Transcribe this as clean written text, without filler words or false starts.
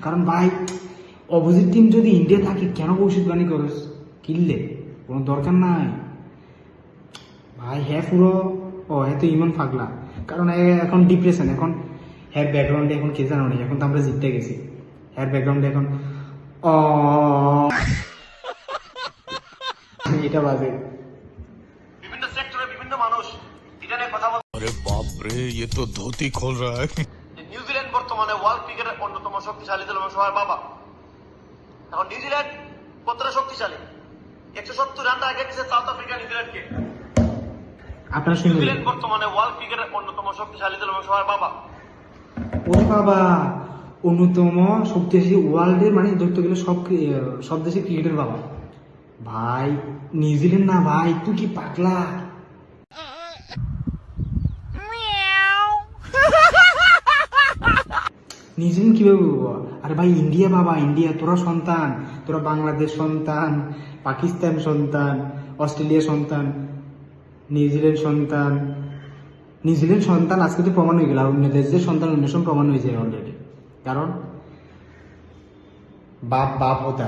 কারণ ভাই opposite team যদি ইন্ডিয়া থাকে কেন ভবিষ্যৎবাণী করস কিনলে কোনো দরকার নাই ভাই। হ্যাঁ পুরো হ্যাঁ তো ইমন পাগলা, কারণ এখন ডিপ্রেশন, এখন হ্যার ব্যাকগ্রাউন্ডে এখন কে জানো নেই, এখন তো আমরা জিততে গেছি। হ্যার ব্যাকগ্রাউন্ডে এখন এটা বাজে। বিভিন্ন সেক্টরে বিভিন্ন মানুষ এটা নিয়ে কথা বলছে। अरे बाप रे, ये तो धोती खोल रहा है। নিউজিল্যান্ড বর্তমানে ওয়ার্ল্ড ক্রিকেটের অন্যতম শক্তিশালী দল এবং সবার বাবা। এখন নিউজিল্যান্ড কতটা শক্তিশালী? 170 রান আগে দিয়েছে সাউথ আফ্রিকা নিউজিল্যান্ডকে। আপনার শুনলেন নিউজিল্যান্ড বর্তমানে ওয়ার্ল্ড ক্রিকেটের অন্যতম শক্তিশালী দল এবং সবার বাবা। ওরে বাবা, অন্যতম শক্তিশালী ওয়ার্ল্ডের মানে ধরতে গেলে সব দেশের ক্রিকেটের বাবা। ভাই নিউজিল্যান্ড না ভাই, তুই কি পাগলা? নিউজিল্যান্ড কিভাবে বাবা? আরে ভাই ইন্ডিয়া বাবা, ইন্ডিয়া। তোরা সন্তান, তোরা বাংলাদেশ সন্তান, পাকিস্তান সন্তান, অস্ট্রেলিয়া সন্তান, নিউজিল্যান্ড সন্তান। নিউজিল্যান্ড সন্তান আজকে তো প্রমাণ হয়ে গেল, আর অন্য দেশের সন্তান অন্য সময় প্রমাণ হয়ে যায় অলরেডি। কারণ বাপ বাপ হতা